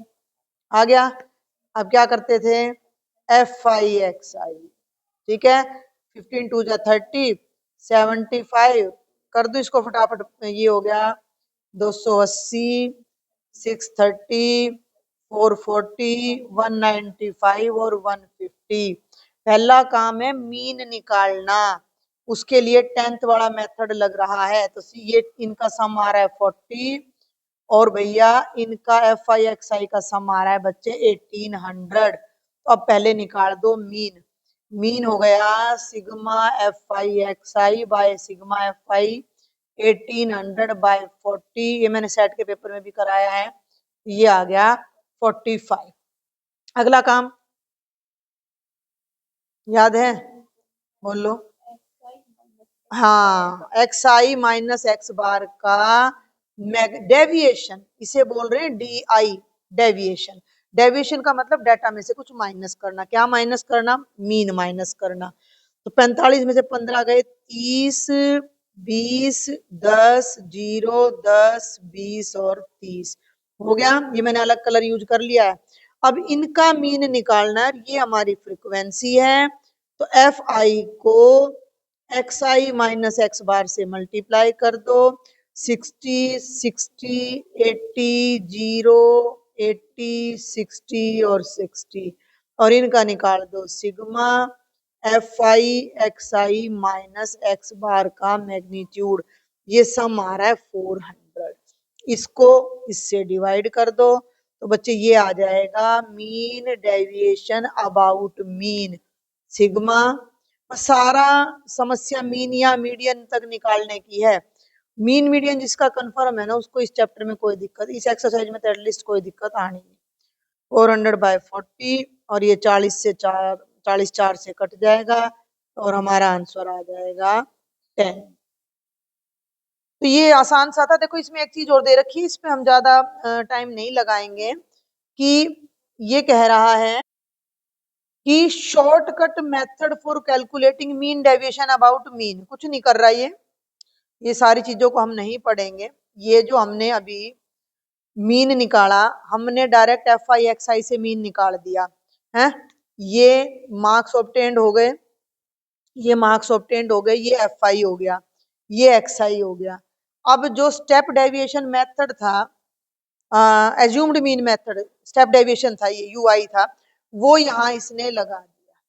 आ गया। अब क्या करते थे, एफ आई एक्स आई, ठीक है। 15 टू जा 30, 75 कर दो इसको फटाफट, ये हो गया 280, 630, 440, 195 और 150। पहला काम है मीन निकालना, उसके लिए 10th वाला मेथड लग रहा है। तो ये इनका सम आ रहा है 40 और भैया इनका एफ आई एक्स आई का सम आ रहा है बच्चे 1800। तो अब पहले निकाल दो मीन। मीन हो गया sigma F I x i by sigma F i 1800 by 40। ये मैंने सेट के पेपर में भी कराया है, ये आ गया 45। अगला काम याद है, बोलो। हाँ, एक्स आई माइनस एक्स बार का डेविएशन, इसे बोल रहे हैं डी आई, डेविएशन। डेविएशन का मतलब डाटा में से कुछ माइनस करना। क्या माइनस करना, मीन माइनस करना। तो 45 में से 15 गए, 30, 20, 10, 0, 10, 20 और 30 हो गया। ये मैंने अलग कलर यूज कर लिया है। अब इनका मीन निकालना है, ये हमारी फ्रीक्वेंसी है। तो एफ आई को एक्स आई माइनस एक्स बार से मल्टीप्लाई कर दो। 60, 60, 80, 0, 80, 60 और 60 और इनका निकाल दो sigma F I x I minus X bar का मैग्नीट्यूड। ये सम आ रहा है 400। इसको इससे डिवाइड कर दो तो बच्चे ये आ जाएगा mean deviation about mean sigma. सारा समस्या मीन या मीडियन तक निकालने की है। मीन मीडियन जिसका कंफर्म है ना, उसको इस चैप्टर में कोई दिक्कत, इस एक्सरसाइज में तो एटलीस्ट कोई दिक्कत आनी नहीं। 400 बाय 40 और ये 40 से 4, 40 4 से कट जाएगा और हमारा आंसर आ जाएगा 10। तो ये आसान सा था। देखो इसमें एक चीज और दे रखी है, इस पे हम ज्यादा टाइम नहीं लगाएंगे, कि ये कह रहा है कि shortcut method for calculating mean deviation about mean. कुछ नहीं कर रहा ये सारी चीजों को हम नहीं पढ़ेंगे। ये जो हमने अभी मीन निकाला, हमने डायरेक्ट एफ आई एक्स आई से मीन निकाल दिया है। ये मार्क्स ऑब्टेन्ड हो गए, ये मार्क्स ऑब्टेन्ड हो गए, ये एफ आई हो गया, ये एक्स आई हो गया। अब जो स्टेप डेविएशन मेथड था, assumed mean method, step deviation था, ये यू आई था, वो यहाँ इसने लगा दिया।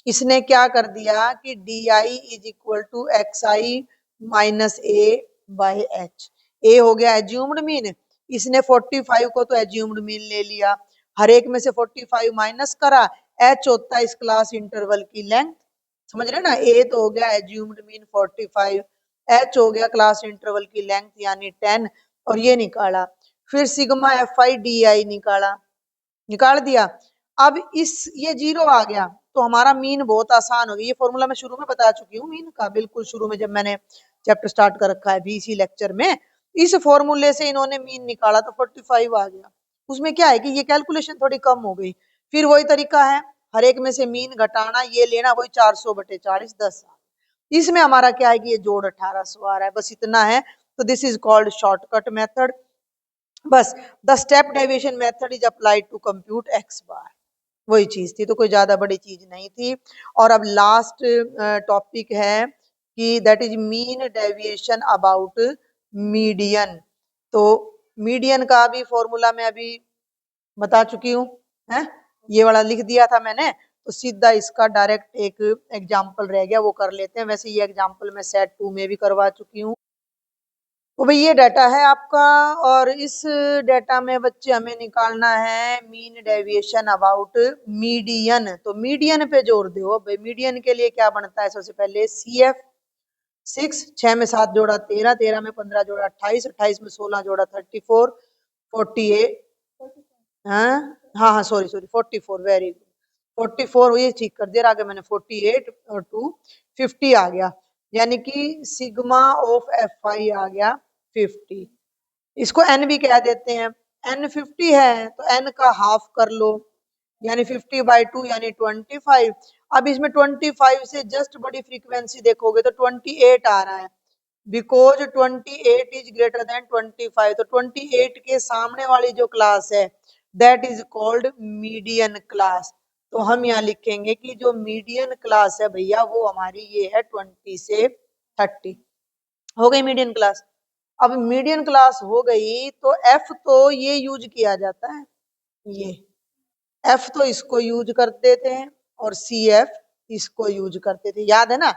इसने क्या कर दिया कि D I is equal to X I minus A by H. A हो गया एज्यूम्ड मीन, इसने 45 को तो एज्यूम्ड मीन ले लिया, हर एक में से 45 माइनस करा। एच होता है इस क्लास इंटरवल की लेंथ, समझ रहे ना। ए तो हो गया एज्यूम्ड मीन 45, एच हो गया क्लास इंटरवल की लेंथ यानी 10 और ये निकाला। फिर सिग्मा एफ आई डी आई निकाला, निकाल दिया। अब इस ये 0 आ गया तो हमारा मीन बहुत आसान हो गया। ये फॉर्मूला मैं शुरू में बता चुकी हूँ मीन का, बिल्कुल शुरू में जब मैंने चैप्टर स्टार्ट कर रखा है भी इसी लेक्चर में। इस फॉर्मूले से इन्होंने मीन निकाला तो 45 आ गया। उसमें क्या है कि ये कैलकुलेशन थोड़ी कम हो गई। फिर वही तरीका है, हर एक में से मीन घटाना, ये लेना, वही 400/40 10 आ। इसमें हमारा क्या है कि ये जोड़ 1800 आ रहा है, बस इतना है। तो this is called shortcut method. बस the step deviation method is applied to compute X bar, वही चीज थी, तो कोई ज्यादा बड़ी चीज नहीं थी। और अब लास्ट टॉपिक है कि that is mean deviation about median. तो मीडियन का भी फॉर्मूला मैं अभी बता चुकी हूँ, है ये वाला लिख दिया था मैंने। तो सीधा इसका डायरेक्ट एक एग्जाम्पल रह गया, वो कर लेते हैं। वैसे ये एग्जाम्पल मैं सेट 2 में भी करवा चुकी हूँ। तो भाई ये डाटा है आपका, और इस डाटा में बच्चे हमें निकालना है मीन डेविएशन अबाउट मीडियन। तो मीडियन पे जोर दो भाई। मीडियन के लिए क्या बनता है? सबसे पहले CF 6, 6 में 7 जोड़ा 13, 13 में 15 जोड़ा 28, 28 में 16 जोड़ा 34, 48, हाँ हाँ हाँ सॉरी सॉरी 44, वेरी गुड 44, ये ठीक कर दिया आगे मैंने, 48 और 2 50 आ गया, यानी कि सिग्मा ऑफ FI आ गया 50। इसको n भी कह देते हैं। n 50 है तो n का हाफ कर लो, यानी 50/2 यानी 25। अब इसमें 25 से जस्ट बड़ी फ्रीक्वेंसी देखोगे तो 28 आ रहा है, बिकॉज 28 इज ग्रेटर देन 25। तो 28 के सामने वाली जो क्लास है that is called median class. तो हम यहाँ लिखेंगे कि जो मीडियन क्लास है भैया वो हमारी ये है 20 से 30। हो गई मीडियन क्लास। अब मीडियन क्लास हो गई तो F तो ये यूज किया जाता है, ये F तो इसको यूज करते थे और CF इसको यूज करते थे, याद है ना।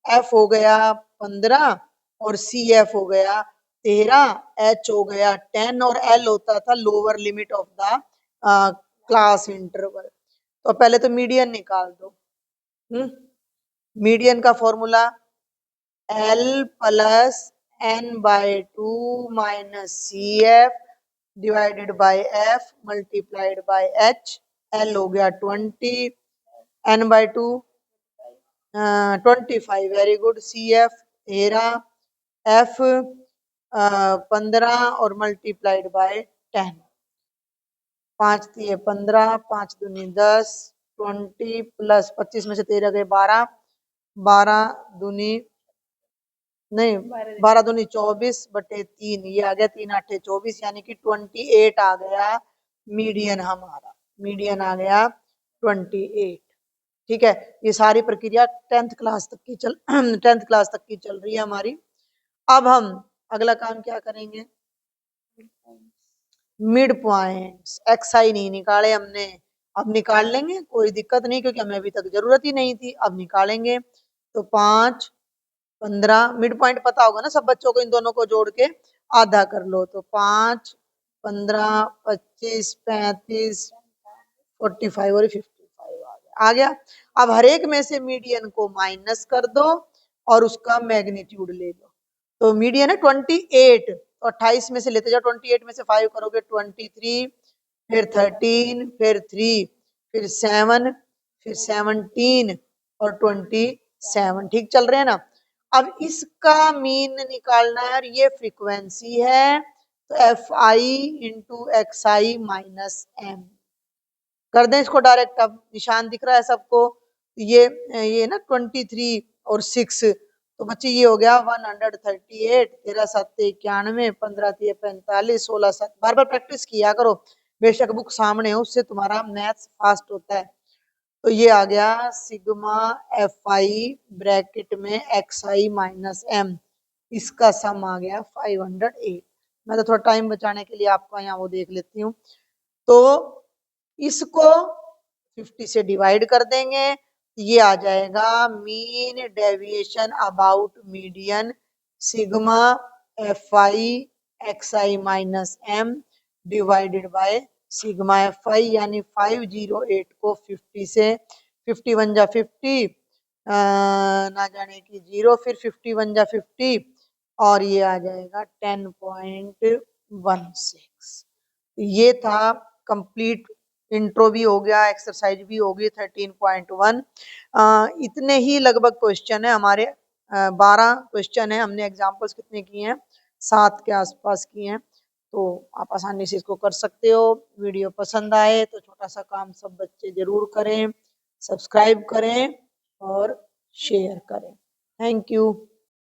F हो गया 15 और CF हो गया 13, H हो गया 10 और L होता था lower limit of the class interval. तो पहले तो मीडियन निकाल दो। मीडियन का formula L plus n/2 minus CF divided by F multiplied by H। L हो गया 20, n/2 25, very good. CF 13, F 15 और मल्टीप्लाइड बाय 10। 5 3 15, 5 दूनी 10, 20 प्लस 25 में से 13 गए 12, 12 दूनी नहीं 12 दूनी 24 बटे 3, ये आ गया 3 8 24, यानी कि 28 आ गया मीडियन हमारा। मीडियन आ गया 28। ठीक है, ये सारी प्रक्रिया 10th क्लास तक की चल 10th क्लास तक की चल रही है हमारी। अब हम अगला काम क्या करेंगे? Mid points. XI नहीं निकाले हमने, अब निकाल लेंगे, कोई दिक्कत नहीं, क्योंकि हमें अभी तक जरूरत ही नहीं थी, अब निकालेंगे। तो 5 15 मिड पॉइंट पता होगा ना सब बच्चों को, इन दोनों को जोड़ के आधा कर लो। तो 5 15 25 35 45 और 55 आ गया। अब हर एक में से मीडियन को माइनस कर दो और उसका मैग्नीट्यूड ले लो। तो मीडियन है 28, तो 28 में से लेते जाओ, 28 में से 5 करोगे 23, फिर 13, फिर 3, फिर 7, फिर 17 और 27। ठीक चल रहे हैं ना। अब इसका मीन निकालना है और ये फ्रीक्वेंसी है, तो FI into XI minus M कर दें इसको डायरेक्ट। अब निशान दिख रहा है सबको, ये ना 23 और 6, तो बच्चे ये हो गया 138, 13 7 91, 15 3 45, 16 7। बार बार प्रैक्टिस किया करो, बेशक बुक सामने हो, उससे तुम्हारा मैथ्स फास्ट होता है। तो ये आ गया सिग्मा FI ब्रैकेट में XI माइनस M, इसका सम आ गया 508। मैं तो थोड़ा टाइम बचाने के लिए आपका यहाँ वो देख लेती हूँ। तो इसको 50 से डिवाइड कर देंगे, ये आ जाएगा mean deviation about median sigma FI XI minus M divided by sigma FI, यानी 508 को 50 से 51 जा 50 ना जाने की 0, फिर 51 जा 50 और ये आ जाएगा 10.16। ये था कंप्लीट। इंट्रो भी हो गया, एक्सरसाइज भी हो गई 13.1। इतने ही लगभग क्वेश्चन है हमारे, 12 क्वेश्चन है। हमने एग्जाम्पल्स कितने किए हैं? 7 के आसपास किए हैं। तो आप आसानी से इसको कर सकते हो। वीडियो पसंद आए तो छोटा सा काम सब बच्चे जरूर करें, सब्सक्राइब करें और शेयर करें। Thank you.